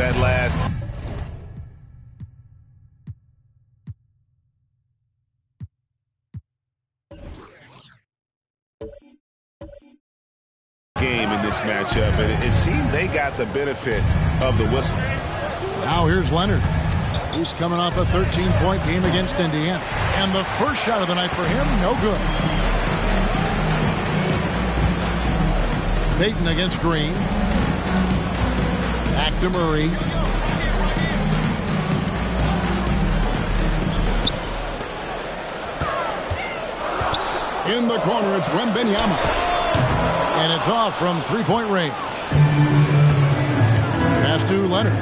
that last game in this matchup, and it seemed they got the benefit of the whistle. Now here's Leonard. He's coming off a 13-point game against Indiana. And the first shot of the night for him, no good. Payton against Green. Back to Murray. In the corner, it's Wembanyama. And it's off from three-point range. Pass to Leonard.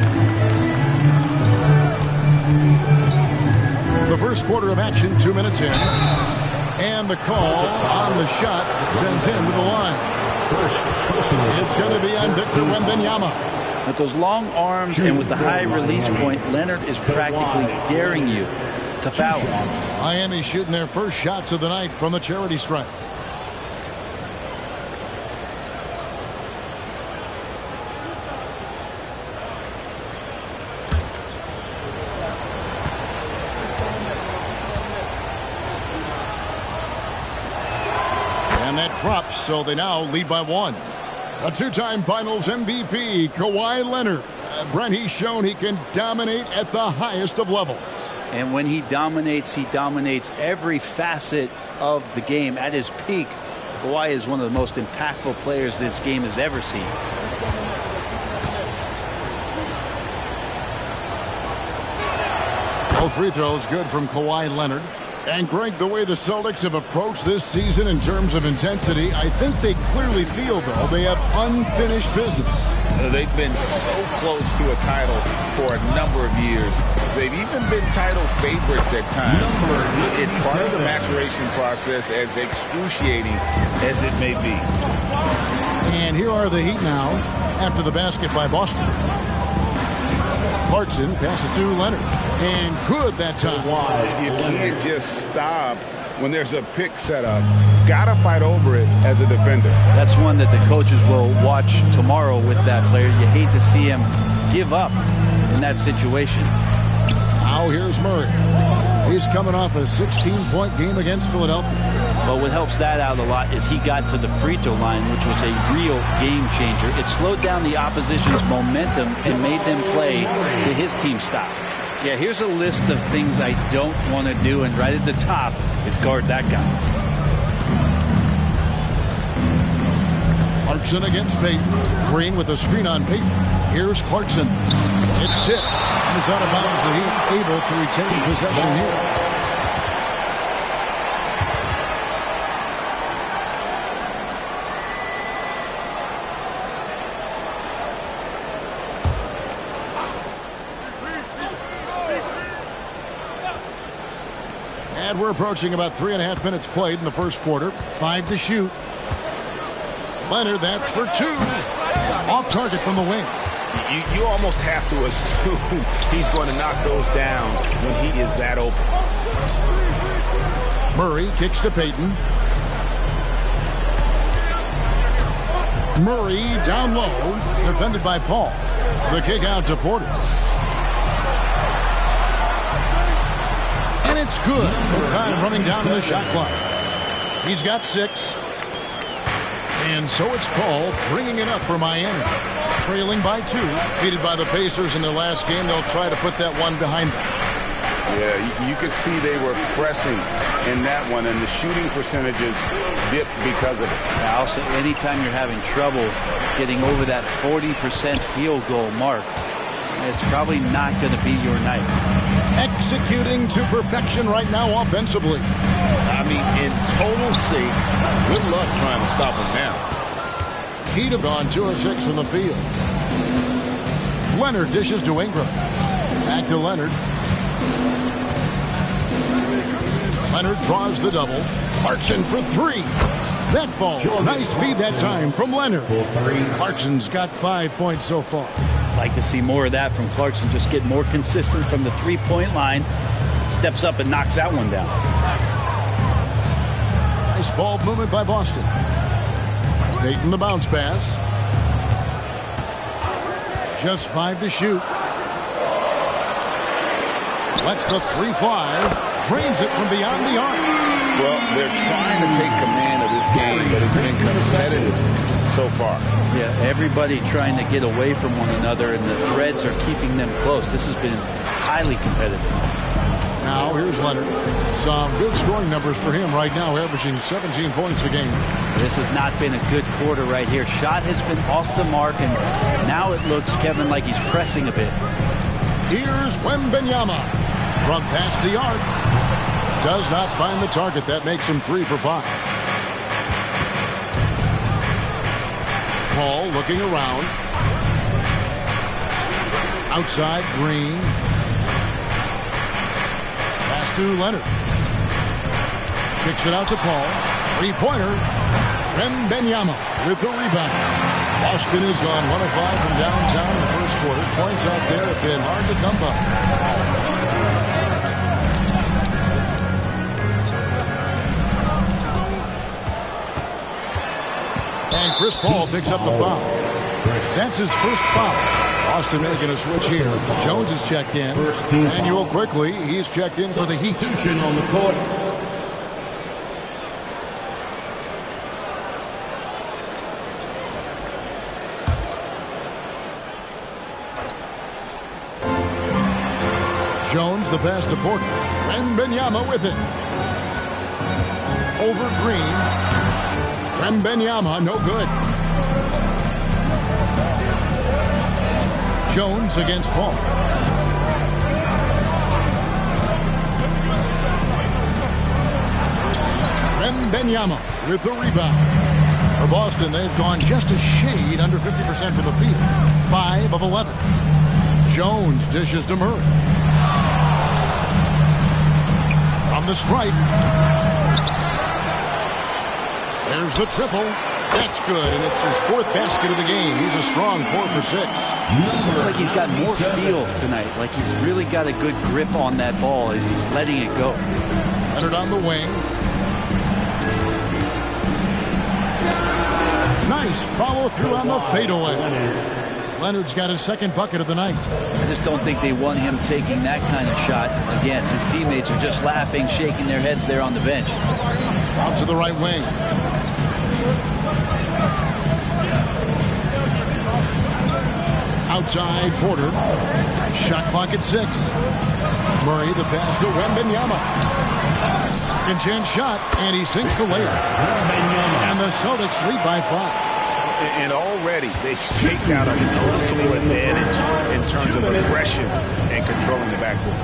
The first quarter of action, 2 minutes in. And the call on the shot that sends him to the line. It's going to be on Victor Wembanyama. With those long arms and with the high release point, Leonard is practically daring you to foul. Miami shooting their first shots of the night from the charity stripe. And that drops, so they now lead by one. A two-time Finals MVP, Kawhi Leonard. Brent, he's shown he can dominate at the highest of levels. And when he dominates every facet of the game. At his peak, Kawhi is one of the most impactful players this game has ever seen. Both free throws good from Kawhi Leonard. And Greg, the way the Celtics have approached this season in terms of intensity, I think they clearly feel, though, they have unfinished business. They've been so close to a title for a number of years. They've even been title favorites at times. It's part of the maturation process, as excruciating as it may be. And here are the Heat now after the basket by Boston. Clarkson passes to Leonard. And good that time. You can't just stop when there's a pick set up. Gotta fight over it as a defender. That's one that the coaches will watch tomorrow with that player. You hate to see him give up in that situation. Now here's Murray. He's coming off a 16-point game against Philadelphia. But what helps that out a lot is he got to the free throw line, which was a real game changer. It slowed down the opposition's momentum and made them play to his team stop. Yeah, here's a list of things I don't want to do, and right at the top is guard that guy. Clarkson against Payton. Green with a screen on Payton. Here's Clarkson. It's tipped. And it's out of bounds. The Heat able to retain possession here. And we're approaching about 3.5 minutes played in the first quarter. 5 to shoot. Leonard, that's for 2. Off target from the wing. You almost have to assume he's going to knock those down when he is that open. Murray kicks to Payton. Murray down low, defended by Paul. The kick out to Porter. And it's good. With time running down to the shot clock. He's got 6. And so it's Paul bringing it up for Miami. Trailing by 2. Defeated by the Pacers in their last game. They'll try to put that one behind them. Yeah, you could see they were pressing in that one, and the shooting percentages dipped because of it. Now, also, anytime you're having trouble getting over that 40% field goal mark, it's probably not going to be your night. Executing to perfection right now offensively. I mean, in total sync. Good luck trying to stop him now. Heat have gone 2 of 6 from the field. Leonard dishes to Ingram. Back to Leonard. Leonard draws the double. Clarkson for 3. That falls. Nice feed that time from Leonard. Clarkson's got 5 points so far. Like to see more of that from Clarkson. Just get more consistent from the three-point line. Steps up and knocks that one down. Nice ball movement by Boston. Payton the bounce pass. Just 5 to shoot. Lets the 3 fly. Drains it from beyond the arc. Well, they're trying to take command of this game, but it's been competitive so far. Yeah, everybody trying to get away from one another, and the threads are keeping them close. This has been highly competitive. Now, here's Leonard. Some good scoring numbers for him right now, averaging 17 points a game. This has not been a good quarter right here. Shot has been off the mark, and now it looks, Kevin, like he's pressing a bit. Here's Wembanyama from past the arc. Does not find the target. That makes him 3 for 5. Paul looking around. Outside, Green. Pass to Leonard. Kicks it out to Paul. 3-pointer. Wembanyama with the rebound. Boston has gone 1 of 5 from downtown in the first quarter. Points out there have been hard to come by. And Chris Paul picks up the foul. That's his first foul. Boston making a switch here. Jones is checked in. Manuel quickly. He's checked in for the Heat. On the court. Jones, the pass to Porter. Wembanyama with it. Over Green. Wembanyama, no good. Jones against Paul. Wembanyama with the rebound. For Boston, they've gone just a shade under 50% from the field. 5 of 11. Jones dishes to Murray. From the stripe. There's the triple. That's good, and it's his 4th basket of the game. He's a strong 4 for 6. Looks like he's got more feel tonight. Like he's really got a good grip on that ball as he's letting it go. Leonard on the wing. Nice follow through on the fadeaway. Leonard's got his 2nd bucket of the night. I just don't think they want him taking that kind of shot. Again, his teammates are just laughing, shaking their heads there on the bench. Out to the right wing. Outside, Porter. Shot clock at 6. Murray, the pass to Wembanyama. Second chance shot, and he sinks the layup. And the Celtics lead by 5. And already they've staked out a noticeable advantage in terms of aggression and controlling the backcourt.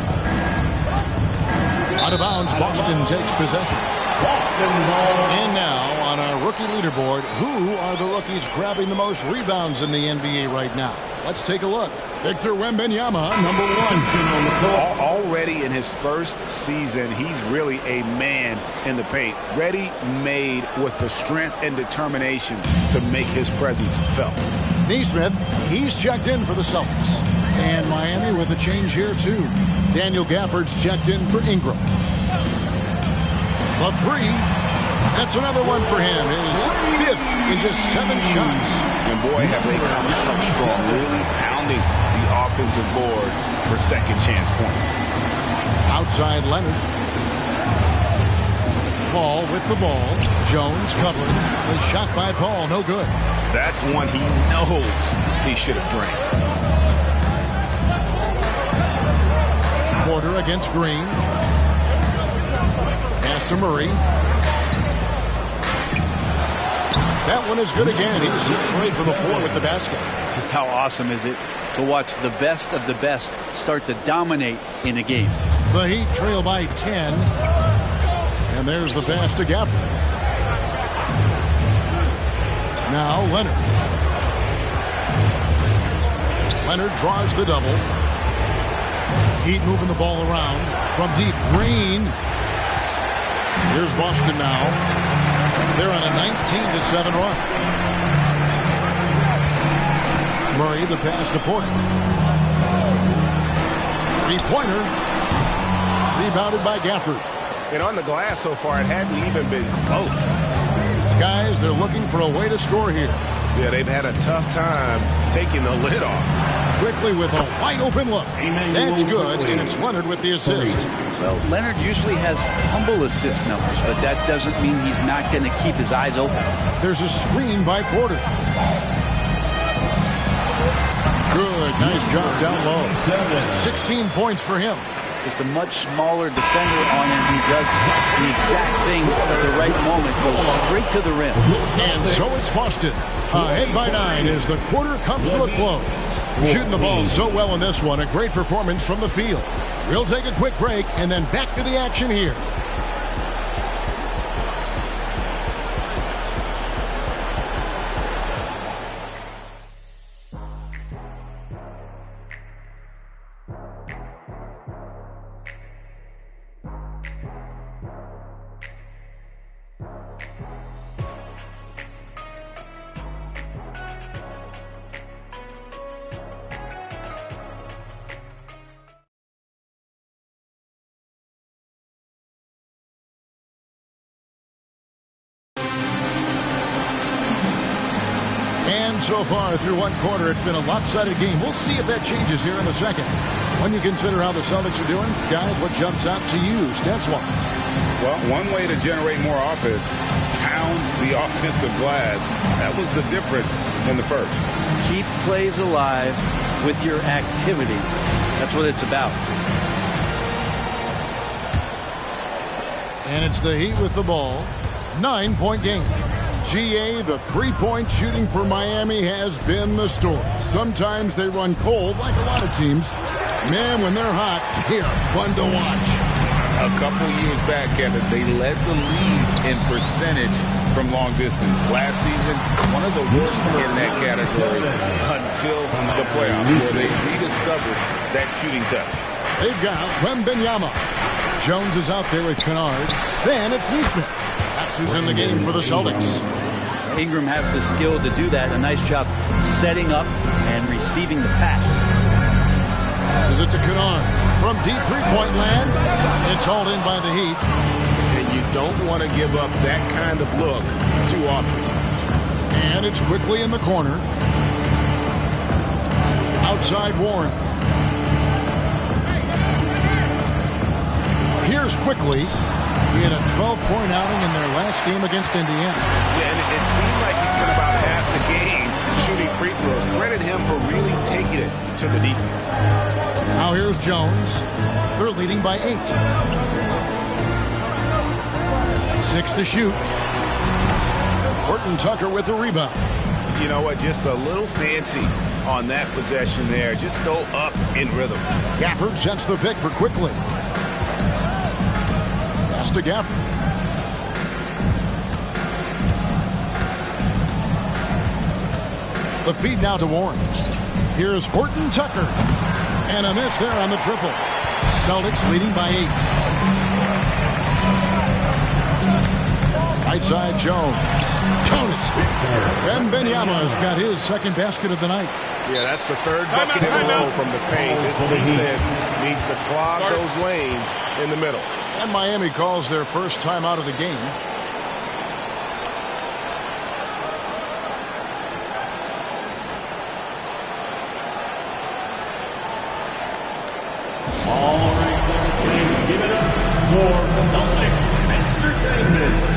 Out of bounds, Boston takes possession. And now on our rookie leaderboard, who are the rookies grabbing the most rebounds in the NBA right now? Let's take a look. Victor Wembanyama, number 1. Already in his first season, he's really a man in the paint. Ready-made with the strength and determination to make his presence felt. Neesmith, he's checked in for the Celtics. And Miami with a change here, too. Daniel Gafford's checked in for Ingram. The 3. That's another one for him. His 5th in just 7 shots. And boy, have they come out strong, really pounding the offensive board for second chance points. Outside Leonard. Paul with the ball. Jones covered. The shot by Paul, no good. That's one he knows he should have drained. Porter against Green. Pass to Murray. That one is good again. He sits right for the floor with the basket. Just how awesome is it to watch the best of the best start to dominate in a game. The Heat trail by 10. And there's the pass to Gafford. Now Leonard. Leonard draws the double. Heat moving the ball around. From deep, Green. Here's Boston now. They're on a 19-7 run. Murray, the pass to Porter. 3-pointer. Rebounded by Gafford. And on the glass so far, it hadn't even been close. Guys, they're looking for a way to score here. Yeah, they've had a tough time taking the lid off. quickly with a wide open look. That's good, and it's Leonard with the assist. Well, Leonard usually has humble assist numbers, but that doesn't mean he's not going to keep his eyes open. There's a screen by Porter. Good, nice job down low. 16 points for him. Just a much smaller defender on him who does the exact thing at the right moment, goes straight to the rim. And so it's Boston. Ahead by 9 as the quarter comes to a close. Shooting the ball so well in this one. A great performance from the field. We'll take a quick break and then back to the action here. And so far through one quarter, it's been a lopsided game. We'll see if that changes here in the second. When you consider how the Celtics are doing, guys, what jumps out to you, stats-wise? Well, one way to generate more offense, pound the offensive glass. That was the difference in the first. Keep plays alive with your activity. That's what it's about. And it's the Heat with the ball. 9-point game. GA, the three-point shooting for Miami has been the story. Sometimes they run cold, like a lot of teams. Man, when they're hot, they are fun to watch. A couple years back, Kevin, they led the league in percentage from long distance. Last season, one of the worst in that category until the playoffs, where they rediscovered that shooting touch. They've got Wembanyama. Jones is out there with Kennard. Then it's Neesmith. That's who's in the game for the Celtics. Ingram has the skill to do that. A nice job setting up and receiving the pass. Passes it to Kennard. From deep three-point land, it's hauled in by the Heat. And you don't want to give up that kind of look too often. And it's quickly in the corner. Outside Warren. Here's quickly. He had a 12-point outing in their last game against Indiana. Yeah, and it seemed like he spent about half the game shooting free throws. Credit him for really taking it to the defense. Now here's Jones. They're leading by 8. 6 to shoot. Horton Tucker with the rebound. You know what? Just a little fancy on that possession there. Just go up in rhythm. Gafford sets the pick for quickly. Pass to Gafford. The feed now to Warren. Here's Horton Tucker. And a miss there on the triple. Celtics leading by 8. Right side Jones. Count it. Wembanyama's got his second basket of the night. Yeah, that's the third bucket in a row from the paint. This defense needs to clog those lanes in the middle. And Miami calls their first time out of the game. All right, please give it up for Celtics Entertainment.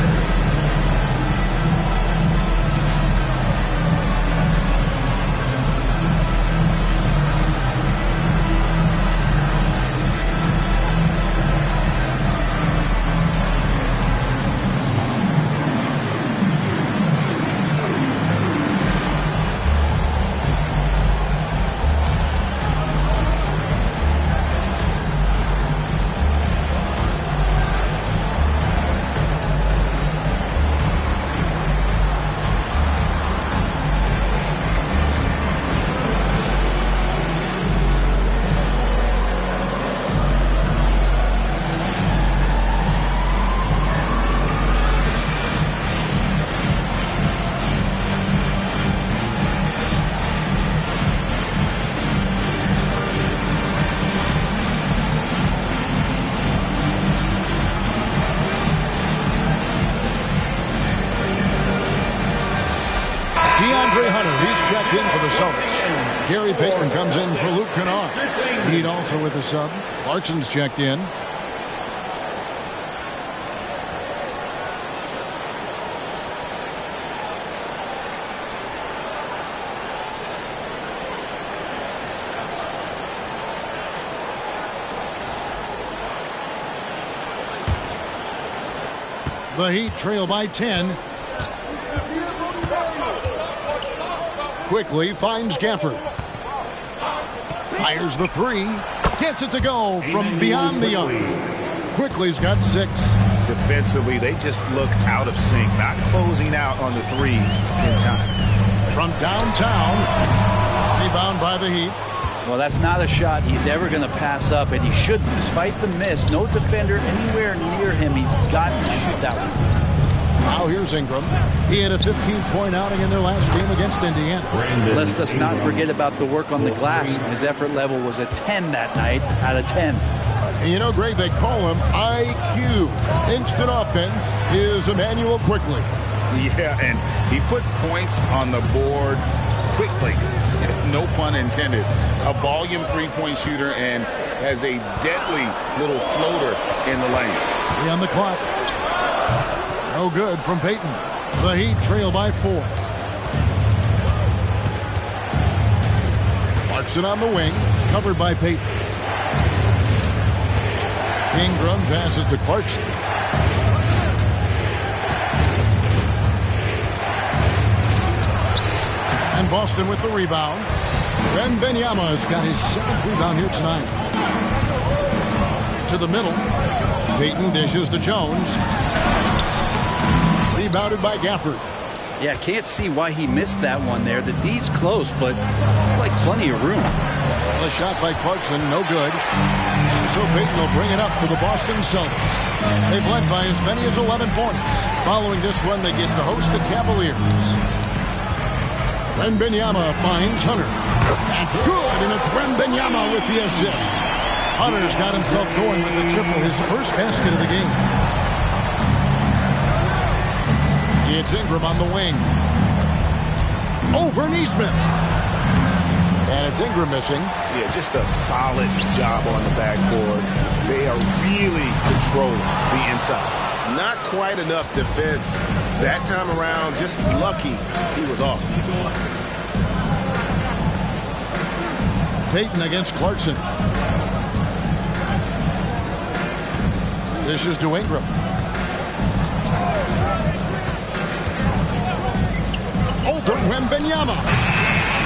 DeAndre Hunter, he's checked in for the Celtics. Gary Payton comes in for Luke Kennard. Heat also with the sub. Clarkson's checked in. The Heat trail by 10. Quickly finds Gafford. Fires the three. Gets it to go from beyond the arc. Quickly's got 6. Defensively, they just look out of sync, not closing out on the threes in time. From downtown. Rebound by the Heat. Well, that's not a shot he's ever going to pass up, and he shouldn't. Despite the miss, no defender anywhere near him. He's got to shoot that one. Now here's Ingram. He had a 15-point outing in their last game against Indiana. Let's just not forget about the work on the glass. His effort level was a 10 that night out of 10. And you know, Greg, they call him IQ. Instant offense is Emmanuel Quickley. Yeah, and he puts points on the board quickly. No pun intended. A volume three-point shooter and has a deadly little floater in the lane. 3 on the clock. No good from Payton. The Heat trail by 4. Clarkson on the wing, covered by Payton. Ingram passes to Clarkson. And Boston with the rebound. Wembanyama's got his 7th rebound here tonight. To the middle. Payton dishes to Jones. Rebounded by Gafford. Yeah, can't see why he missed that one there. The D's close, but like plenty of room. The shot by Clarkson, no good. And so Payton will bring it up for the Boston Celtics. They've led by as many as 11 points. Following this one, they get to host the Cavaliers. Wembanyama finds Hunter. That's good, and it's Wembanyama with the assist. Hunter's got himself going with the triple, his first basket of the game. It's Ingram on the wing. Over Neesmith. And it's Ingram missing. Yeah, just a solid job on the backboard. They are really controlling the inside. Not quite enough defense that time around. Just lucky he was off. Payton against Clarkson. This is to Ingram. Over Wembanyama.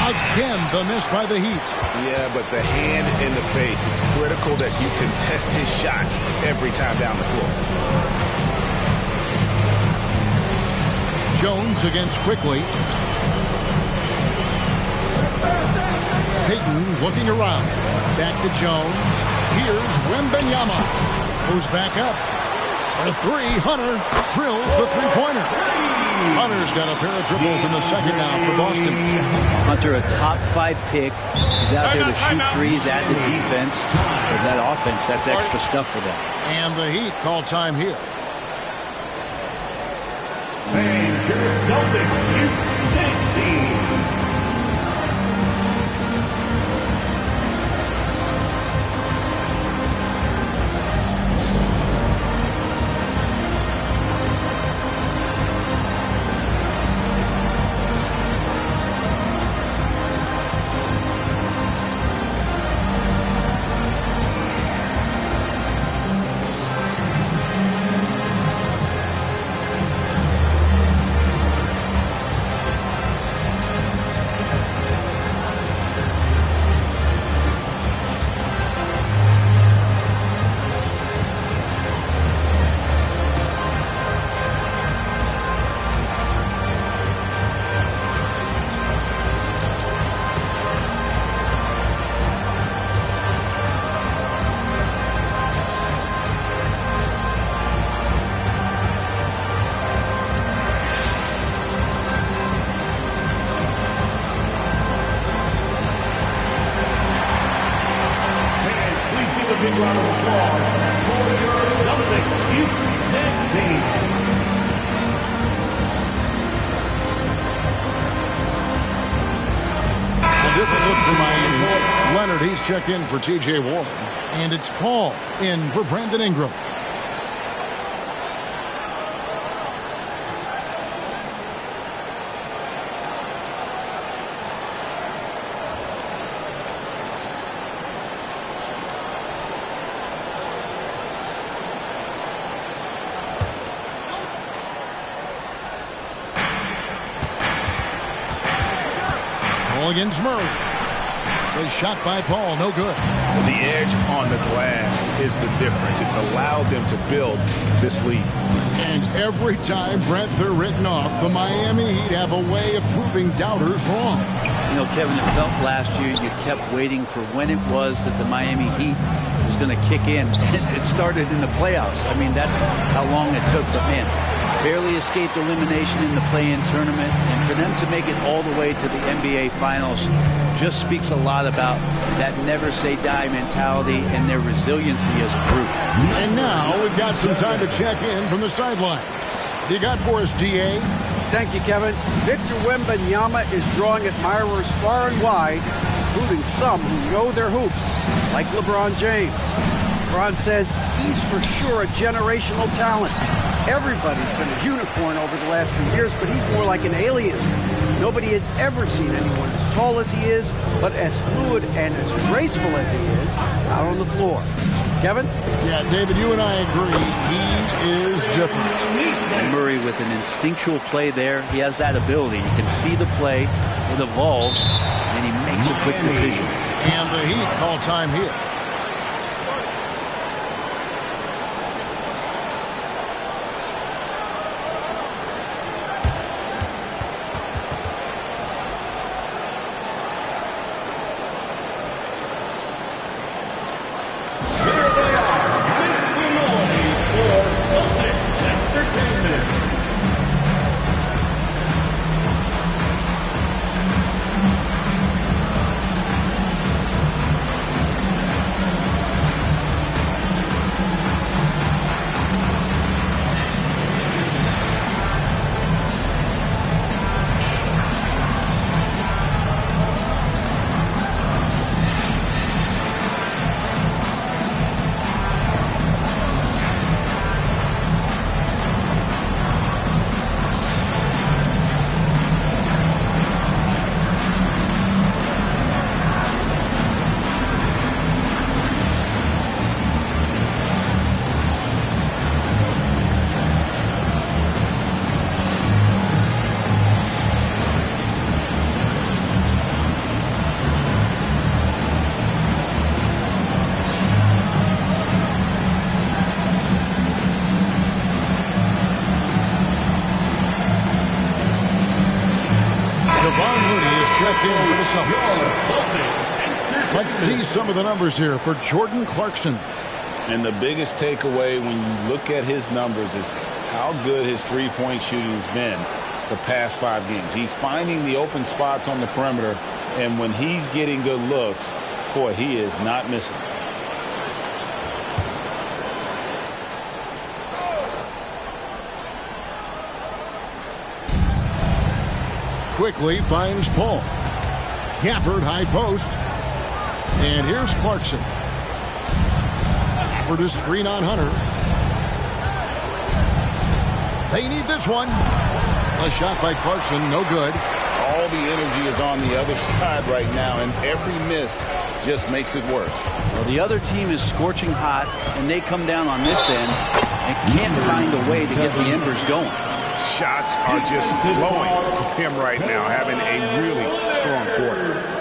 Again, the miss by the Heat. Yeah, but the hand in the face. It's critical that you contest his shots every time down the floor. Jones against Quickley. Payton looking around. Back to Jones. Here's Wembanyama. Moves back up. For 3, Hunter drills the three-pointer. Hunter's got a pair of triples in the second now for Boston. Hunter, a top 5 pick. He's out there to shoot threes, add the defense. For that offense, that's extra stuff for them. And the Heat call time here. And your Celtics, Houston 16. different look for Miami. Leonard, he's checked in for T.J. Warren. And it's Paul in for Brandon Ingram. Against Murray. The shot by Paul, no good. The edge on the glass is the difference. It's allowed them to build this lead. And every time, Brent, they're written off, the Miami Heat have a way of proving doubters wrong. You know, Kevin, it felt last year you kept waiting for when it was that the Miami Heat was going to kick in. It started in the playoffs. I mean, that's how long it took. But, man, barely escaped elimination in the play-in tournament. And for them to make it all the way to the NBA Finals just speaks a lot about that never-say-die mentality and their resiliency as a group. And now we've got some time to check in from the sidelines. You got for us, D.A.? Thank you, Kevin. Victor Wembanyama is drawing admirers far and wide, including some who know their hoops, like LeBron James. LeBron says he's for sure a generational talent. Everybody's been a unicorn over the last few years, but he's more like an alien. Nobody has ever seen anyone as tall as he is, but as fluid and as graceful as he is out on the floor. Kevin? Yeah, David, you and I agree. He is different. And Murray with an instinctual play there. He has that ability. You can see the play. It evolves, and he makes a quick decision. And the Heat call time here. Let's see some of the numbers here for Jordan Clarkson. And the biggest takeaway when you look at his numbers is how good his three-point shooting has been the past 5 games. He's finding the open spots on the perimeter, and when he's getting good looks, boy, he is not missing. Quickly finds Paul. Gafford high post. And here's Clarkson. Gafford is screen on Hunter. They need this one. A shot by Clarkson, no good. All the energy is on the other side right now, and every miss just makes it worse. Well, the other team is scorching hot, and they come down on this end and can't find a way to get the embers going. Shots are just flowing for him right now, having a really strong quarter.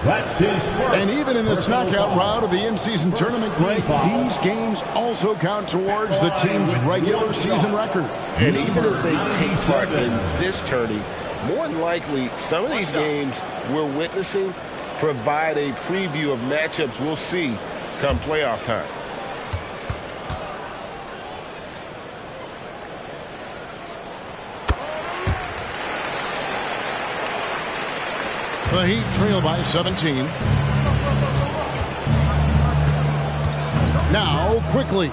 That's his first. And even in this knockout round of the in-season tournament, Greg, these games also count towards the team's regular season record. And even as they take part in this tourney, more than likely, some of these games we're witnessing provide a preview of matchups we'll see come playoff time. The Heat trail by 17. Now, quickly.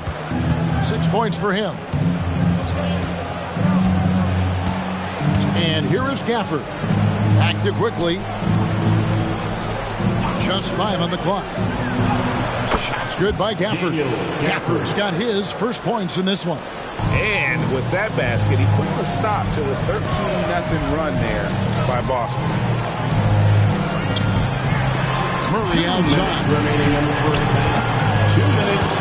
6 points for him. And here is Gafford. Back to quickly. Just 5 on the clock. Shot's good by Gafford. Gafford's got his first points in this one. And with that basket, he puts a stop to the 13-0 run there by Boston. Murray outside.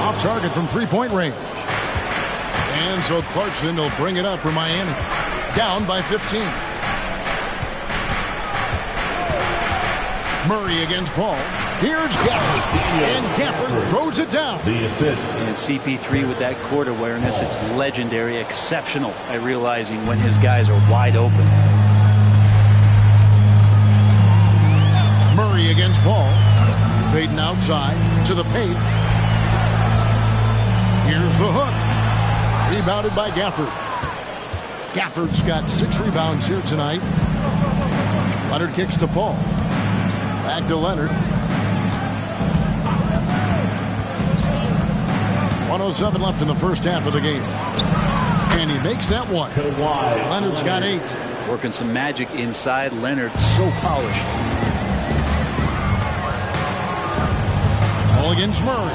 Off target from three-point range. And so Clarkson will bring it up for Miami. Down by 15. Murray against Paul. Here's Gafford. And Gafford throws it down. The assist. And CP3 with that court awareness, it's legendary, exceptional at realizing when his guys are wide open. Murray against Paul. Baden outside to the paint. Here's the hook. Rebounded by Gafford. Gafford's got 6 rebounds here tonight. Leonard kicks to Paul. Back to Leonard. 1:07 left in the first half of the game. And he makes that one. Leonard's got 8. Working some magic inside. Leonard so polished. All against Murray.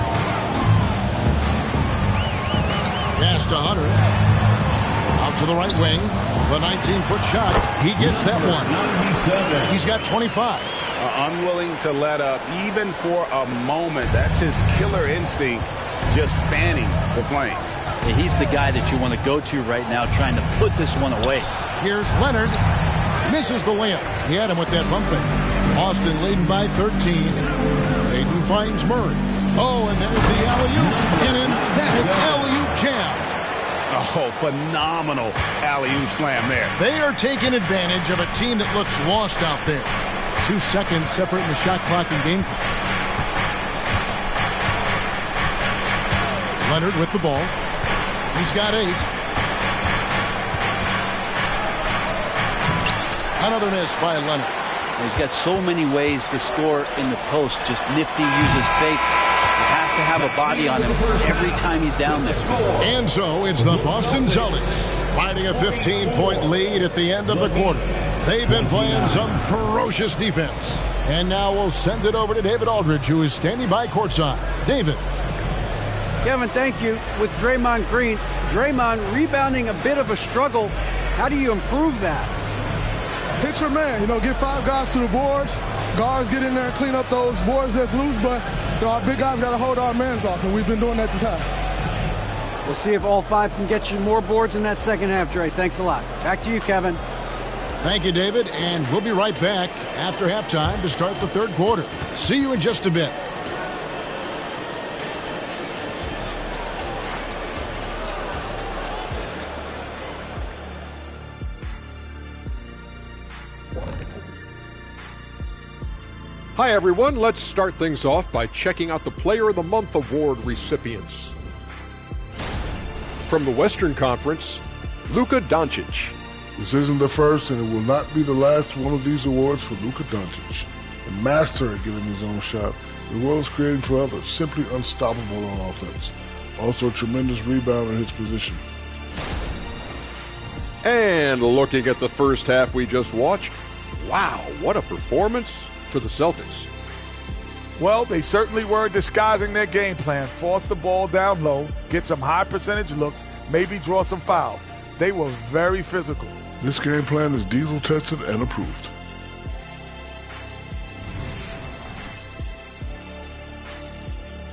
Pass to Hunter. Out to the right wing. The 19-foot shot. He gets that one. He's got 25. Unwilling to let up even for a moment. That's his killer instinct, just fanning the flames. Yeah, he's the guy that you want to go to right now trying to put this one away. Here's Leonard. Misses the layup. He had him with that bump fake. Boston leading by 13. Baden finds Murray. Oh, and there's the alley-oop. An emphatic alley-oop jam. Oh, phenomenal alley-oop slam there. They are taking advantage of a team that looks lost out there. 2 seconds separating the shot clock and game clock. Leonard with the ball. He's got 8. Another miss by Leonard. He's got so many ways to score in the post. Just nifty, uses fakes. You have to have a body on him every time he's down there. And so it's the Boston Celtics finding a 15-point lead at the end of the quarter. They've been playing some ferocious defense. And now we'll send it over to David Aldridge, who is standing by courtside. David. Kevin, thank you. With Draymond Green, Draymond rebounding a bit of a struggle. How do you improve that? Hit your man, get 5 guys to the boards. Guards get in there and clean up those boards that's loose, but our big guys got to hold our mans off, and we've been doing that this half. We'll see if all 5 can get you more boards in that second half, Dre. Thanks a lot. Back to you, Kevin. Thank you, David, and we'll be right back after halftime to start the third quarter. See you in just a bit. Hi, everyone. Let's start things off by checking out the Player of the Month award recipients. From the Western Conference, Luka Doncic. This isn't the first, and it will not be the last one of these awards for Luka Doncic. A master at getting his own shot, as well as creating for others. Simply unstoppable on offense. Also a tremendous rebounder in his position. And looking at the first half we just watched, wow, what a performance for the Celtics. Well, they certainly were disguising their game plan. Force the ball down low, get some high percentage looks, maybe draw some fouls. They were very physical. This game plan is diesel tested and approved.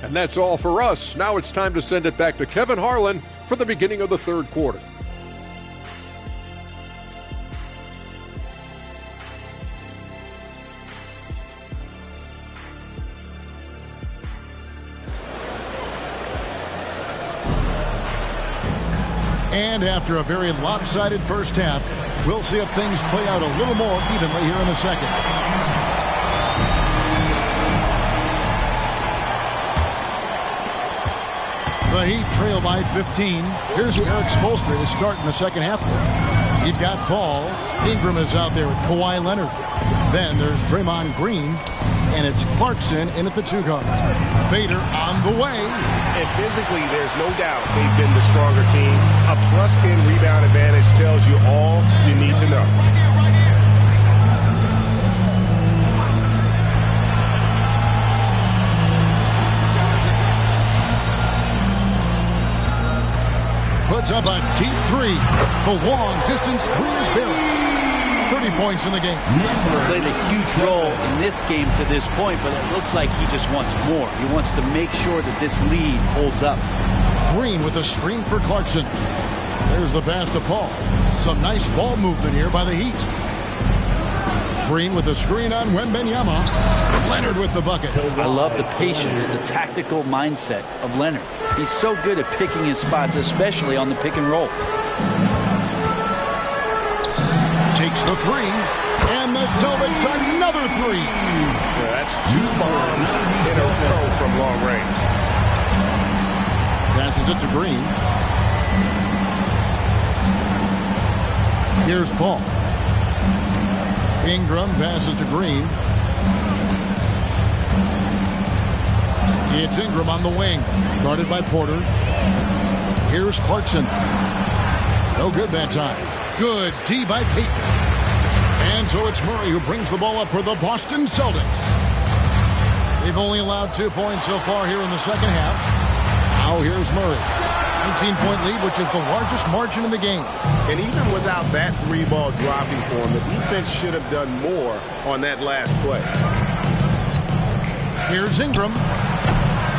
And that's all for us. Now it's time to send it back to Kevin Harlan for the beginning of the third quarter. And after a very lopsided first half, we'll see if things play out a little more evenly here in the second. The Heat trail by 15. Here's who Eric Spoelstra is starting the second half with. You've got Paul. Ingram is out there with Kawhi Leonard. Then there's Draymond Green. And it's Clarkson in at the 2 guard. Fader on the way. And physically, there's no doubt they've been the stronger team. A +10 rebound advantage tells you all you need to know. puts up a deep three. The long-distance three is buried. 30 points in the game. He's played a huge role in this game to this point, but it looks like he just wants more. He wants to make sure that this lead holds up. Green with a screen for Clarkson. There's the pass to Paul. Some nice ball movement here by the Heat. Green with a screen on Wembanyama. Leonard with the bucket. I love the patience, the tactical mindset of Leonard. He's so good at picking his spots, especially on the pick and roll. Takes the three, and the Celtics another three. Yeah, that's 2 bombs in a row from long range. Passes it to Green. Here's Paul. Ingram passes to Green. It's Ingram on the wing, guarded by Porter. Here's Clarkson. No good that time. Good D by Payton. And so it's Murray who brings the ball up for the Boston Celtics. They've only allowed 2 points so far here in the second half. Now here's Murray. 19-point lead, which is the largest margin in the game. And even without that 3-ball dropping for him, the defense should have done more on that last play. Here's Ingram.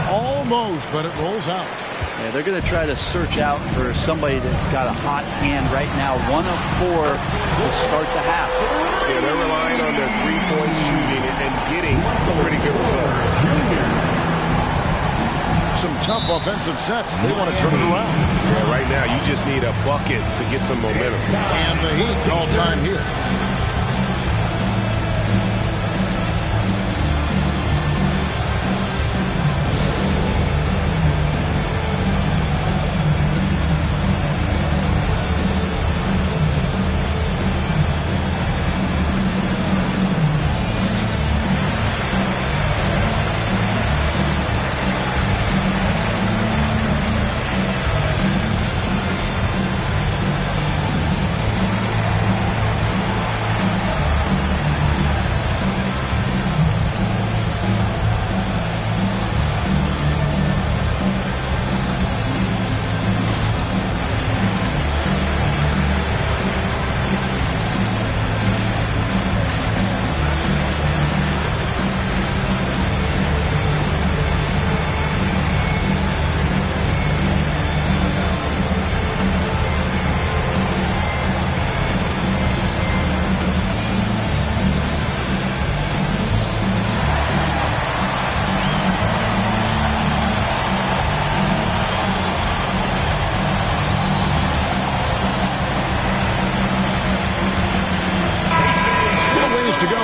Almost, but it rolls out. Yeah, they're going to try to search out for somebody that's got a hot hand right now. 1 of 4 to start the half. Yeah, they're relying on their 3-point shooting and getting a pretty good result. Some tough offensive sets. They want to turn it around. Yeah, right now you just need a bucket to get some momentum. And the Heat all-time here.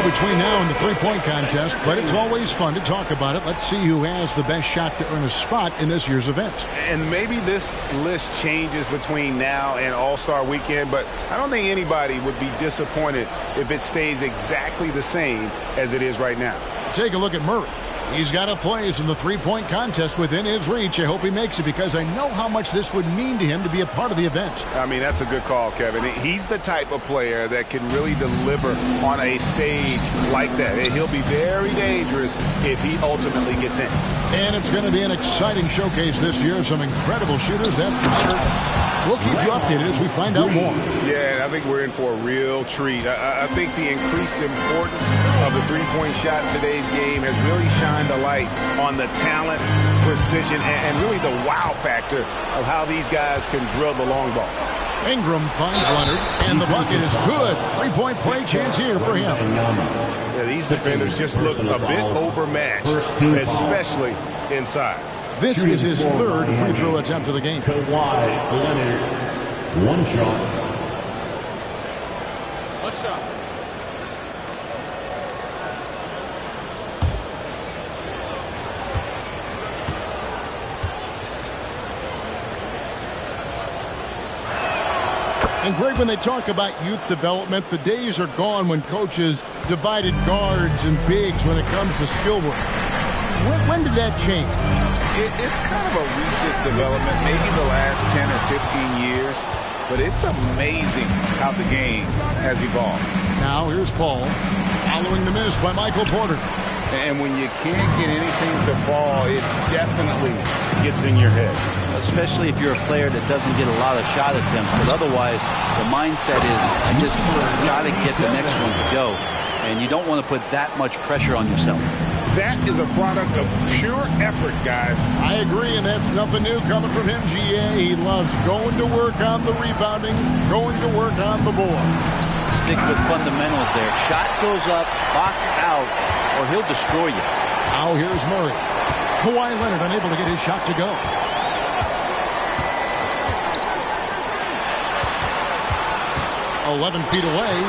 Between now and the three-point contest, but it's always fun to talk about it. Let's see who has the best shot to earn a spot in this year's event. And maybe this list changes between now and All-Star Weekend, but I don't think anybody would be disappointed if it stays exactly the same as it is right now. Take a look at Murray. He's got a place in the three-point contest within his reach. I hope he makes it because I know how much this would mean to him to be a part of the event. I mean, that's a good call, Kevin. He's the type of player that can really deliver on a stage like that. He'll be very dangerous if he ultimately gets in. And it's going to be an exciting showcase this year. Some incredible shooters, that's for certain. We'll keep you updated as we find out more. Yeah, I think we're in for a real treat. I think the increased importance of the three-point shot in today's game has really shined a light on the talent, precision, and really the wow factor of how these guys can drill the long ball. Ingram finds Leonard, and the bucket is good. Three-point play chance here for him. Yeah, these defenders just look a bit overmatched, especially inside. This is his third free throw attempt of the game. Kawhi Leonard, 1 shot. What's up? And Greg, when they talk about youth development, the days are gone when coaches divided guards and bigs when it comes to skill work. When did that change? It's kind of a recent development, maybe the last 10 or 15 years, but it's amazing how the game has evolved. Now here's Paul, following the miss by Michael Porter. And when you can't get anything to fall, it definitely gets in your head. Especially if you're a player that doesn't get a lot of shot attempts. But otherwise, the mindset is, I just got to get the next one to go. And you don't want to put that much pressure on yourself. That is a product of pure effort, guys. I agree, and that's nothing new coming from him, GA. He loves going to work on the rebounding, going to work on the board. Stick with fundamentals there. Shot goes up, box out, or he'll destroy you. Now here's Murray. Kawhi Leonard unable to get his shot to go. "11 feet away.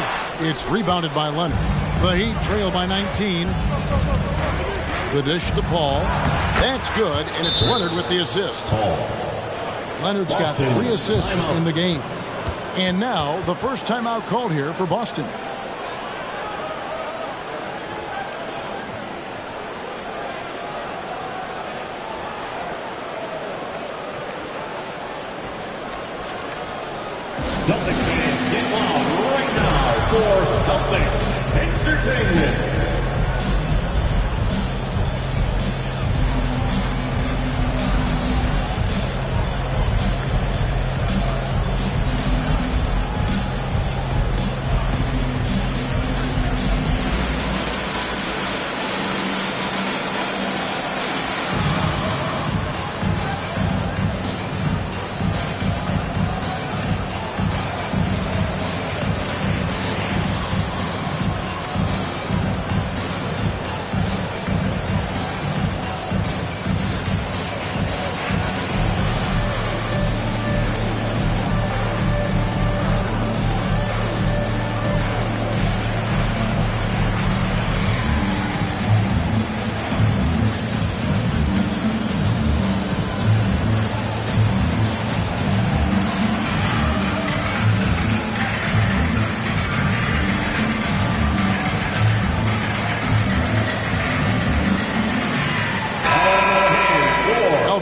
It's rebounded by Leonard. The Heat trail by 19. The dish to Paul. That's good, and it's Leonard with the assist. Leonard's got 3 assists in the game. And now the first timeout called here for Boston. Celtics fans, get loud right now for Celtics Entertainment.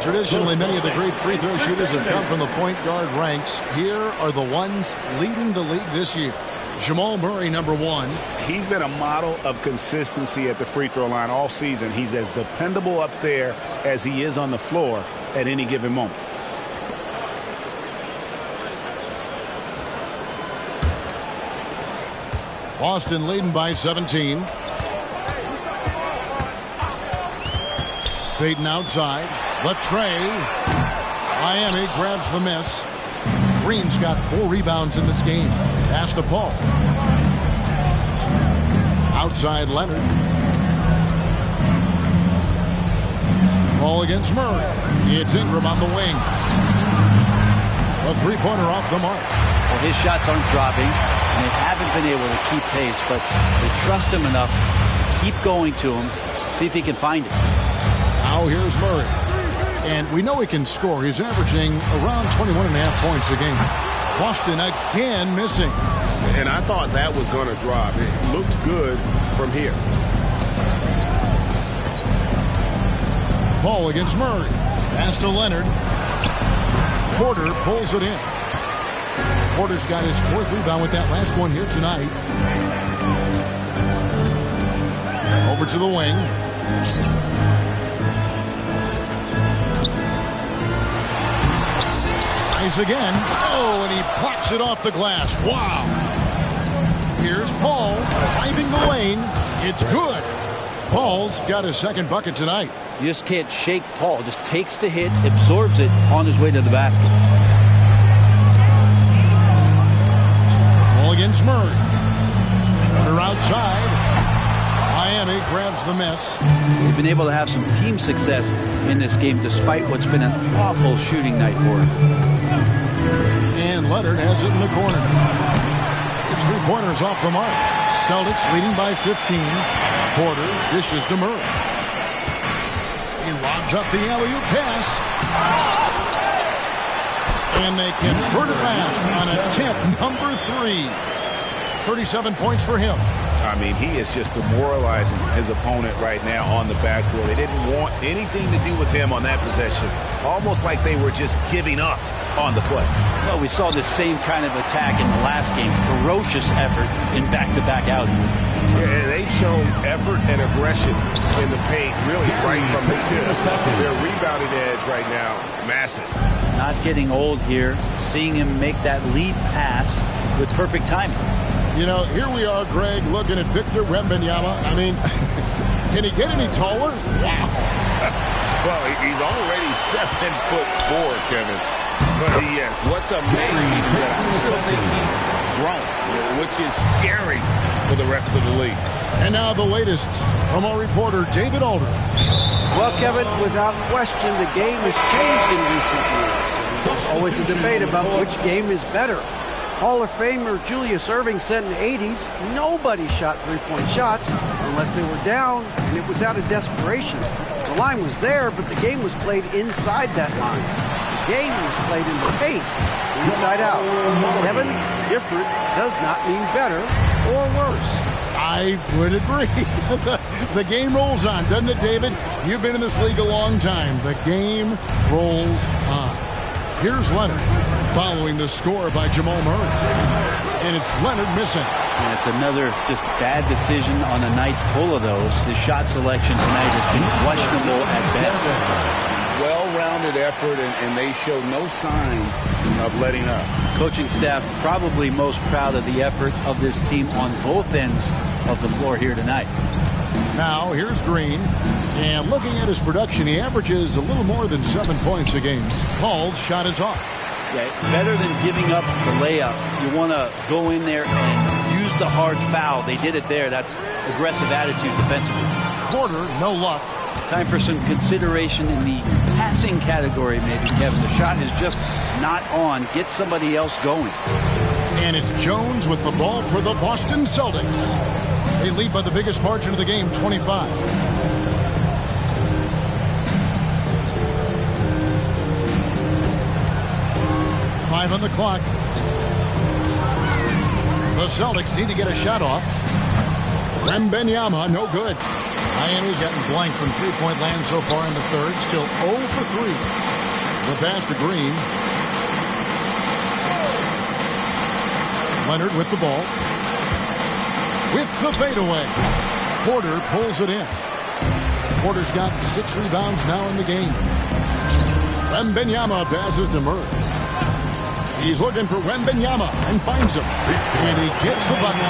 Traditionally, many of the great free throw shooters have come from the point guard ranks. Here are the ones leading the league this year. Jamal Murray, number 1. He's been a model of consistency at the free throw line all season. He's as dependable up there as he is on the floor at any given moment. Boston leading by 17. Payton outside. Latrey. Miami grabs the miss. Green's got 4 rebounds in this game. Pass to Paul. Outside Leonard. Paul against Murray. It's Ingram on the wing. A 3-pointer off the mark. Well, his shots aren't dropping, and they haven't been able to keep pace, but they trust him enough to keep going to him, see if he can find it. Now here's Murray. And we know he can score. He's averaging around 21.5 points a game. Boston again missing. And I thought that was going to drop. It looked good from here. Paul against Murray. Pass to Leonard. Porter pulls it in. Porter's got his 4th rebound with that last one here tonight. Over to the wing. Again. Oh, and he blocks it off the glass. Wow. Here's Paul driving the lane. It's good. Paul's got his 2nd bucket tonight. You just can't shake Paul. Just takes the hit, absorbs it on his way to the basket. Paul against Murray. Porter outside. Miami grabs the miss. We've been able to have some team success in this game despite what's been an awful shooting night for him. And Leonard has it in the corner. It's 3-pointers off the mark. Celtics leading by 15. Porter dishes to Murray. He lobs up the alley-oop pass. And they convert it last on attempt number 3. 37 points for him. I mean, he is just demoralizing his opponent right now on the backboard. They didn't want anything to do with him on that possession. Almost like they were just giving up on the play. Well, we saw the same kind of attack in the last game. Ferocious effort in back-to-back outings. And they've shown effort and aggression in the paint, really right from the tip. Their rebounding edge right now, massive. Not getting old here, seeing him make that lead pass with perfect timing. You know, here we are, Greg, looking at Victor Wembanyama. I mean, can he get any taller? Wow. Well, he's already 7'4", Kevin. But yes, what's amazing is that I still think he's grown, which is scary for the rest of the league. And now the latest from our reporter, David Aldridge. Well, Kevin, without question, the game has changed in recent years. There's always a debate about which game is better. Hall of Famer Julius Erving said in the 80s, nobody shot three-point shots unless they were down, and it was out of desperation. The line was there, but the game was played inside that line. The game was played in the paint, inside out. Kevin, different does not mean better or worse. I would agree. The game rolls on, doesn't it, David? You've been in this league a long time. The game rolls on. Here's Leonard following the score by Jamal Murray. And it's Leonard missing. And it's another just bad decision on a night full of those. The shot selection tonight has been questionable at best. Well-rounded effort, and they show no signs of letting up. Coaching staff probably most proud of the effort of this team on both ends of the floor here tonight. Now, here's Green. And looking at his production, he averages a little more than 7 points a game. Paul's shot is off. Yeah, better than giving up the layup. You want to go in there and use the hard foul. They did it there. That's aggressive attitude defensively. Quarter, no luck. Time for some consideration in the passing category, maybe, Kevin. The shot is just not on. Get somebody else going. And it's Jones with the ball for the Boston Celtics. They lead by the biggest margin of the game, 25. 5 on the clock. The Celtics need to get a shot off. Wembanyama, no good. Miami's gotten blank from three-point land so far in the third. Still 0 for 3. The pass to Green. Leonard with the ball. With the fadeaway. Porter pulls it in. Porter's got 6 rebounds now in the game. Wembanyama passes to Murray. He's looking for Wembanyama and finds him. And he gets the bucket.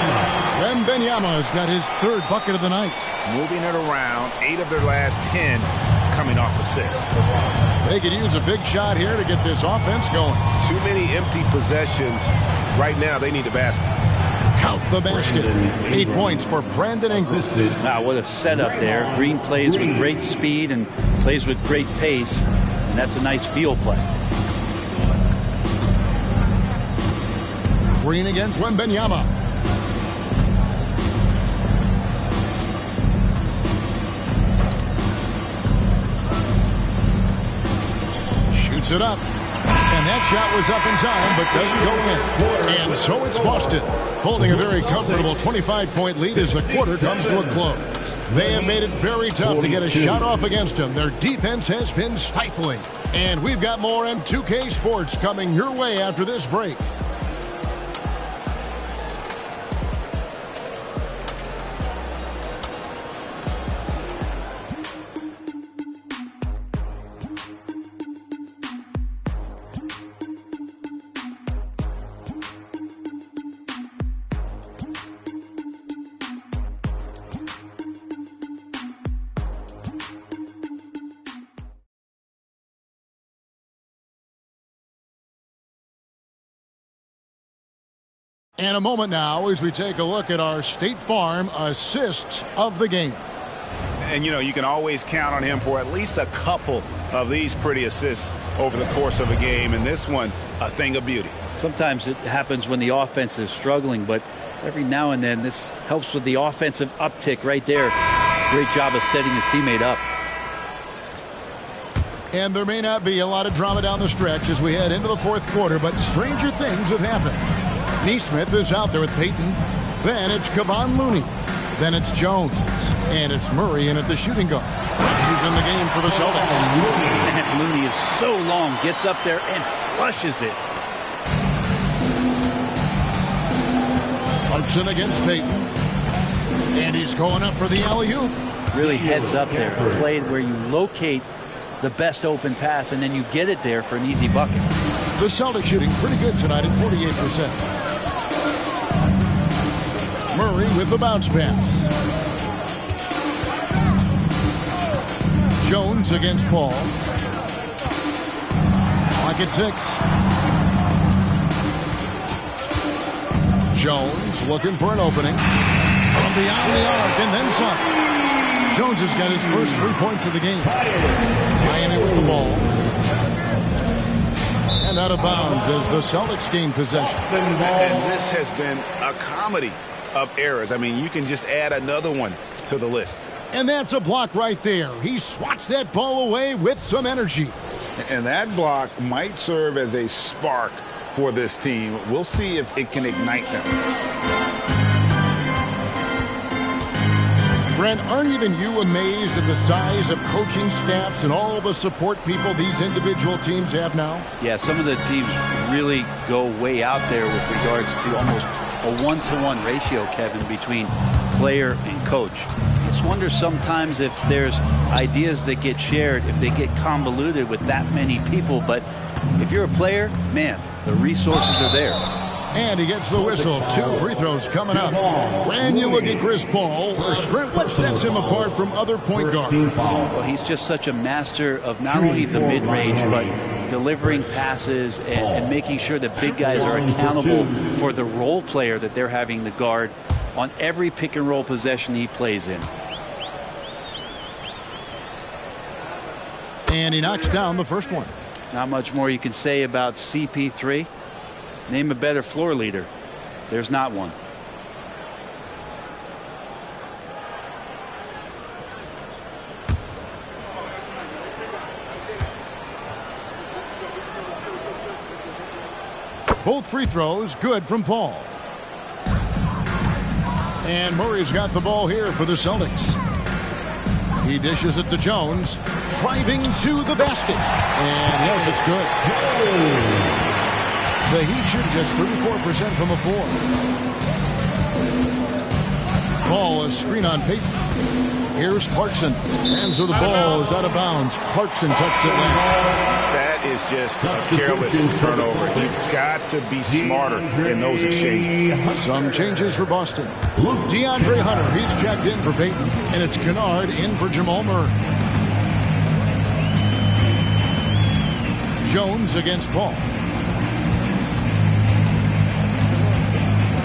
Wembanyama has got his 3rd bucket of the night. Moving it around, 8 of their last 10 coming off assists. They could use a big shot here to get this offense going. Too many empty possessions. Right now, they need a basket. Count the basket. 8 points for Brandon Ingram. Wow, what a setup there. Green plays with great speed and plays with great pace. And that's a nice field play. Green against Wembanyama. Shoots it up. And that shot was up in time, but doesn't go in. And so it's Boston, holding a very comfortable 25-point lead as the quarter comes to a close. They have made it very tough to get a shot off against them. Their defense has been stifling. And we've got more M2K Sports coming your way after this break. And a moment now as we take a look at our State Farm assists of the game. And, you know, you can always count on him for at least a couple of these pretty assists over the course of a game. And this one, a thing of beauty. Sometimes it happens when the offense is struggling, but every now and then this helps with the offensive uptick right there. Great job of setting his teammate up. And there may not be a lot of drama down the stretch as we head into the 4th quarter, but stranger things have happened. Neesmith is out there with Payton. Then it's Kevon Looney. Then it's Jones. And it's Murray in at the shooting guard. He's in the game for the Celtics. And Looney is so long, gets up there and flushes it. Clarkson against Payton. And he's going up for the alley-oop. Really heads up there. Play where you locate the best open pass, and then you get it there for an easy bucket. The Celtics shooting pretty good tonight at 48%. Murray with the bounce pass. Jones against Paul. Clock at 6. Jones looking for an opening. From beyond the arc and then some. Jones has got his first 3 points of the game. Miami with the ball. And out of bounds as the Celtics gain possession. And this has been a comedy of errors. I mean, you can just add another one to the list. And that's a block right there. He swats that ball away with some energy. And that block might serve as a spark for this team. We'll see if it can ignite them. Brent, aren't even you amazed at the size of coaching staffs and all the support people these individual teams have now? Yeah, some of the teams really go way out there with regards to almost a 1-to-1 ratio, Kevin, between player and coach. I just wonder sometimes if there's ideas that get shared, if they get convoluted with that many people. But if you're a player, man, the resources are there. And he gets the whistle. 2 free throws coming up. When you look at Chris Paul, what sets him apart from other point guards? Well, he's just such a master of not only the mid-range, but delivering passes and making sure that big guys are accountable for the role player that they're having to guard on every pick-and-roll possession he plays in. And he knocks down the first one. Not much more you can say about CP3. Name a better floor leader. There's not one. Both free throws good from Paul. And Murray's got the ball here for the Celtics. He dishes it to Jones, driving to the basket. And yes, it's good. The Heat shoot just 34% from the floor. Ball, a screen on Payton. Here's Clarkson. Hands of the ball is out of bounds. Clarkson touched it last. That is just a careless turnover. You've got to be smarter in those exchanges. Some changes for Boston. DeAndre Hunter, he's checked in for Payton. And it's Kennard in for Jamal Murray. Jones against Paul.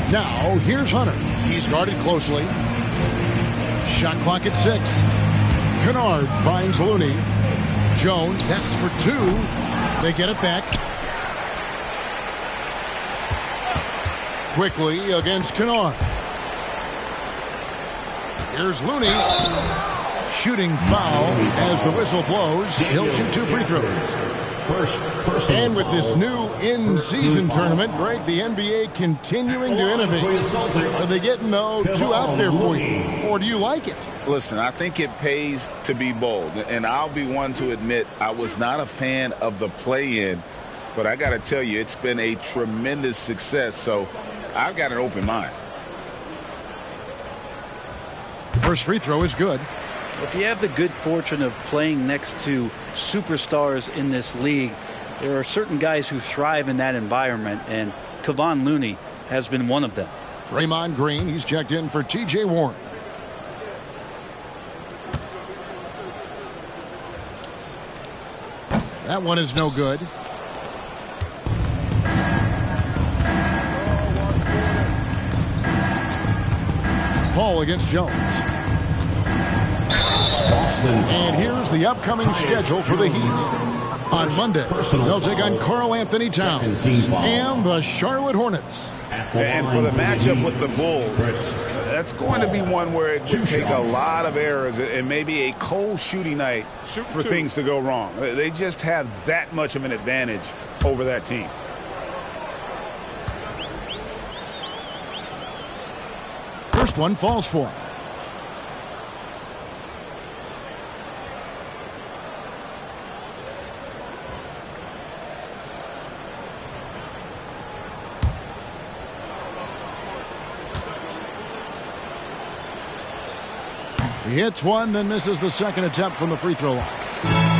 Now, here's Hunter. He's guarded closely. Shot clock at 6. Kennard finds Looney. Jones, that's for 2. They get it back. Quickly against Kennard. Here's Looney. Shooting foul as the whistle blows. He'll shoot 2 free throws. And with this new in-season tournament, Greg, the NBA continuing to innovate. Are they getting, though, 2 out there for you? Or do you like it? Listen, I think it pays to be bold. And I'll be one to admit I was not a fan of the play-in. But I got to tell you, it's been a tremendous success. So I've got an open mind. First free throw is good. If you have the good fortune of playing next to superstars in this league, there are certain guys who thrive in that environment, and Kevon Looney has been one of them. Draymond Green, he's checked in for T.J. Warren. That one is no good. Paul against Jones. And here's the upcoming schedule for the Heat. On Monday, they'll take on Karl Anthony Towns and the Charlotte Hornets. And for the matchup with the Bulls, that's going to be one where it could take a lot of errors and maybe a cold shooting night for things to go wrong. They just have that much of an advantage over that team. First one falls for him. He hits one, then misses the second attempt from the free throw line.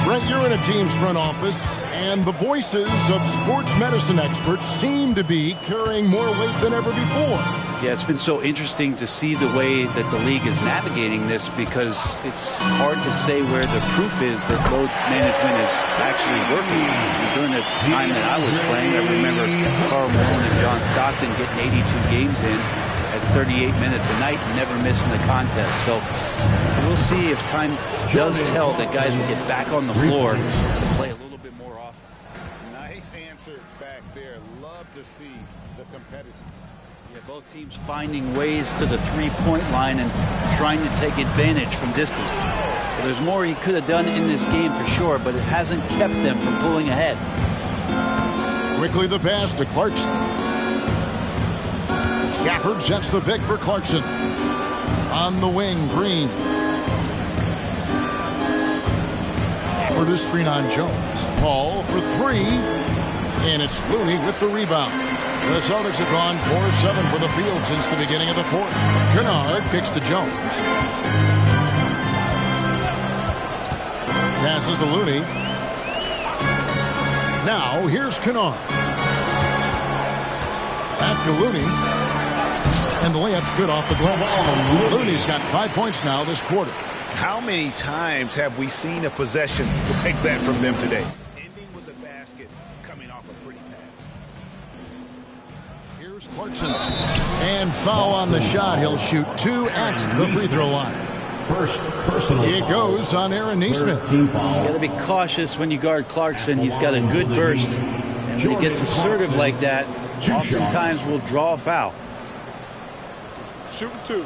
Brent, you're in a team's front office, and the voices of sports medicine experts seem to be carrying more weight than ever before. Yeah, it's been so interesting to see the way that the league is navigating this, because it's hard to say where the proof is that load management is actually working. During the time that I was playing, I remember Karl Malone and John Stockton getting 82 games in at 38 minutes a night and never missing a contest. So we'll see if time does tell that guys will get back on the floor and play a little bit more often. Nice answer back there. Love to see the competitiveness. Yeah, both teams finding ways to the three-point line and trying to take advantage from distance. So there's more he could have done in this game for sure, but it hasn't kept them from pulling ahead. Quickly the pass to Clarkson. Gafford sets the pick for Clarkson. On the wing, Green. Gafford is screen on Jones. Paul for three. And it's Looney with the rebound. The Celtics have gone 4-7 for the field since the beginning of the fourth. Kennard kicks to Jones. Passes to Looney. Now here's Kennard. Back to Looney. And the layup's good off the glass. Looney's got 5 points now this quarter. How many times have we seen a possession like that from them today? Ending with the basket, coming off a pretty pass. Here's Clarkson. And foul on the shot. He'll shoot two at the free throw line. First personal It foul. goes on Aaron Nesmith. You got to be cautious when you guard Clarkson. He's got a good burst. And when he gets assertive like that, oftentimes will draw a foul. Shooting two.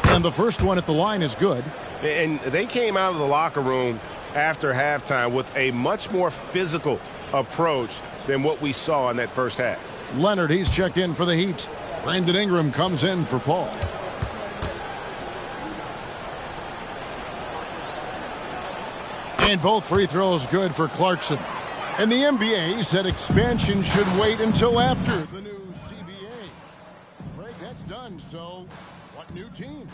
And the first one at the line is good. And they came out of the locker room after halftime with a much more physical approach than what we saw in that first half. Leonard, he's checked in for the Heat. Brandon Ingram comes in for Paul. And both free throws good for Clarkson. And the NBA said expansion should wait until after the new CBA. Right, that's done, so what new team?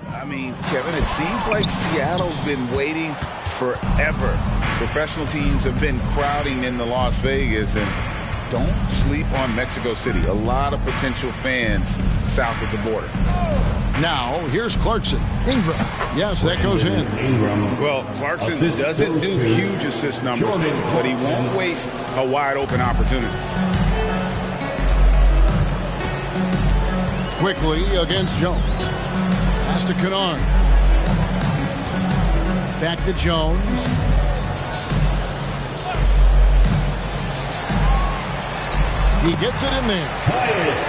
I mean, Kevin, it seems like Seattle's been waiting forever. Professional teams have been crowding into Las Vegas, and don't sleep on Mexico City. A lot of potential fans south of the border. Now, here's Clarkson. Ingram. Yes, that goes in. Well, Clarkson doesn't do huge assist numbers, but he won't waste a wide-open opportunity. Quickly against Jones. Pass to Kennard. Back to Jones. He gets it in there.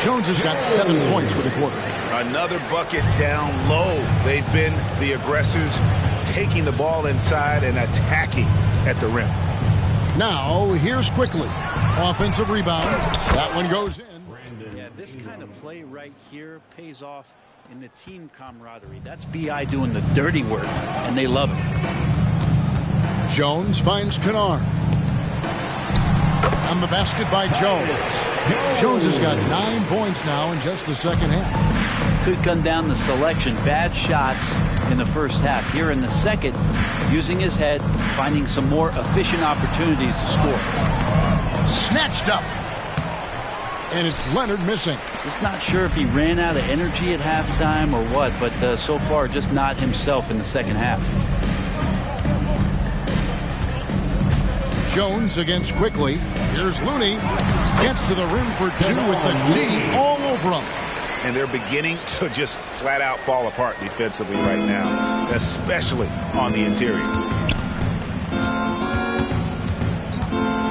Jones has got 7 points for the quarter. Another bucket down low. They've been the aggressors, taking the ball inside and attacking at the rim. Now, here's Quickly. Offensive rebound. That one goes in. Yeah, this kind of play right here pays off in the team camaraderie. That's B.I. doing the dirty work, and they love it. Jones finds Kennard. On the basket by Jones. Jones has got 9 points now in just the second half. Could come down to selection. Bad shots in the first half. Here in the second, using his head, finding some more efficient opportunities to score. Snatched up. And it's Leonard missing. Just not sure if he ran out of energy at halftime or what, but so far just not himself in the second half. Jones against Quickly. Here's Looney. Gets to the rim for two with the D all over him. And they're beginning to just flat out fall apart defensively right now, especially on the interior.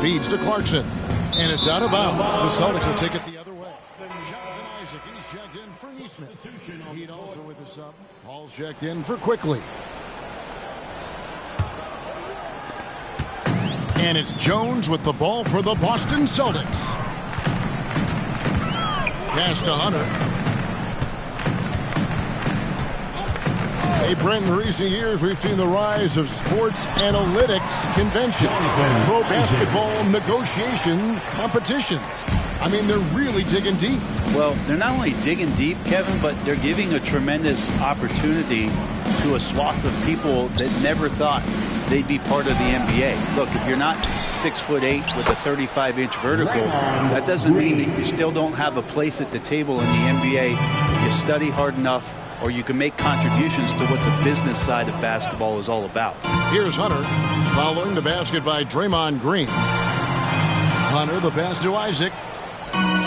Feeds to Clarkson. And it's out of bounds. The Celtics will take it the other way. Jonathan Isaac, he's checked in for Nesmith. Heat also with the sub. Paul's checked in for Quickly. And it's Jones with the ball for the Boston Celtics. Pass to Hunter. Hey, Brent, in recent years, we've seen the rise of sports analytics conventions, pro basketball negotiation competitions. I mean, they're really digging deep. Well, they're not only digging deep, Kevin, but they're giving a tremendous opportunity to a swath of people that never thought they'd be part of the NBA. Look, if you're not 6'8" with a 35-inch vertical, that doesn't mean that you still don't have a place at the table in the NBA if you study hard enough, or you can make contributions to what the business side of basketball is all about. Here's Hunter following the basket by Draymond Green. Hunter, the pass to Isaac.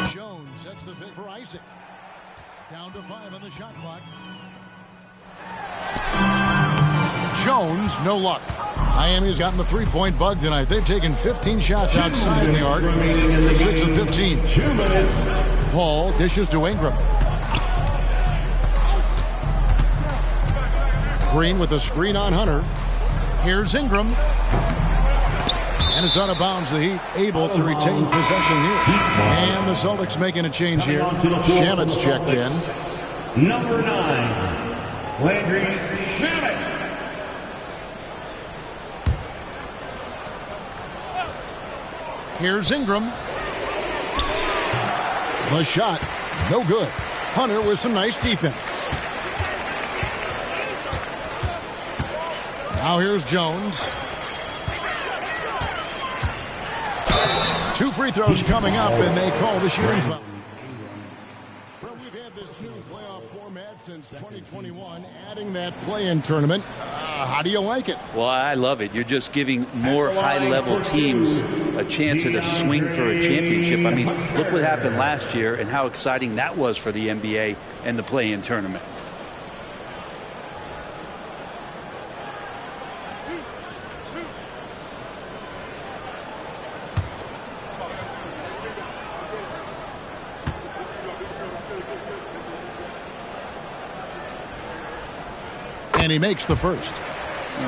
Jones sets the pick for Isaac. Down to 5 on the shot clock. Jones, no luck. Miami's gotten the three-point bug tonight. They've taken 15 shots outside the arc. 6 of 15. Paul dishes to Ingram. Green with a screen on Hunter. Here's Ingram. And it's out of bounds. The Heat able to retain possession here. And the Celtics making a change here. Shamet's checked in. Number 9, Landry Shamet. Here's Ingram. The shot, no good. Hunter with some nice defense. Now here's Jones. 2 free throws coming up, and they call the shooting foul. Well, we've had this new playoff format since 2021, adding that play-in tournament. How do you like it? Well, I love it. You're just giving more high-level teams a chance at a swing for a championship. I mean, look what happened last year and how exciting that was for the NBA and the play-in tournament. And he makes the first.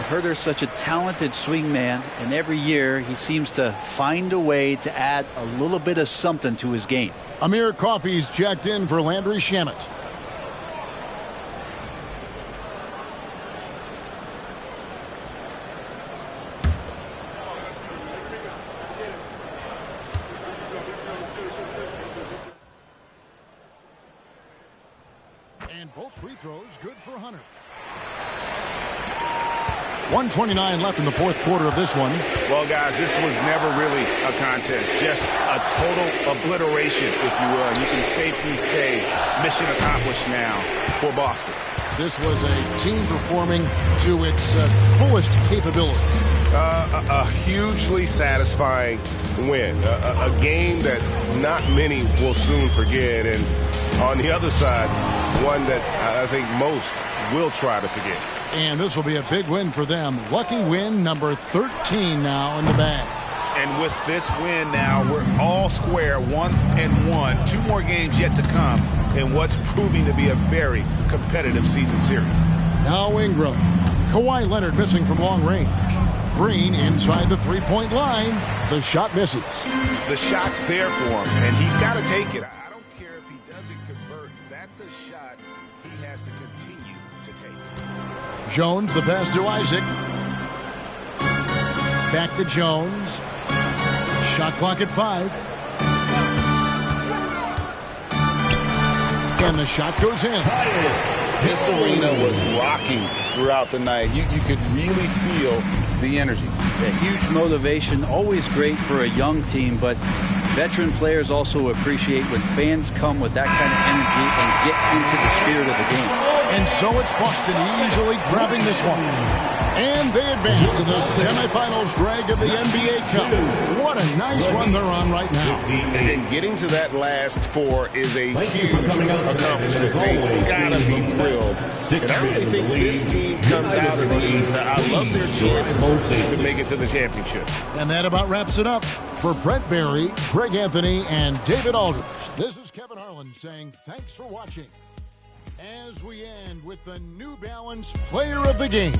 Herter's such a talented swing man, and every year he seems to find a way to add a little bit of something to his game. Amir Coffey's checked in for Landry Shamet. And both free throws good for Hunter. 1:29 left in the fourth quarter of this one. Well, guys, this was never really a contest. Just a total obliteration, if you will. And you can safely say mission accomplished now for Boston. This was a team performing to its fullest capability. A hugely satisfying win. A game that not many will soon forget. And on the other side, one that I think most will try to forget. And this will be a big win for them. Lucky win number 13 now in the bag. And with this win now, we're all square, 1-1. 2 more games yet to come in what's proving to be a very competitive season series. Now Ingram. Kawhi Leonard missing from long range. Green inside the three-point line. The shot misses. The shot's there for him, and he's got to take it. I don't care if he doesn't convert. That's a shot he has to continue to take. Jones, the pass to Isaac. Back to Jones. Shot clock at 5. And the shot goes in. This arena was rocking throughout the night. You could really feel the energy. A huge motivation, always great for a young team, but veteran players also appreciate when fans come with that kind of energy and get into the spirit of the game. And so it's Boston easily grabbing this one. And they advance to the semifinals, Greg, of the NBA Cup. What a nice run they're on right now. And getting to that last 4 is a huge accomplishment. They've got to be thrilled. And I really think this team comes out of the East. I love their chances to make it to the championship. And that about wraps it up. For Brent Barry, Greg Anthony, and David Aldridge, this is Kevin Harlan saying thanks for watching. As we end with the New Balance Player of the Game.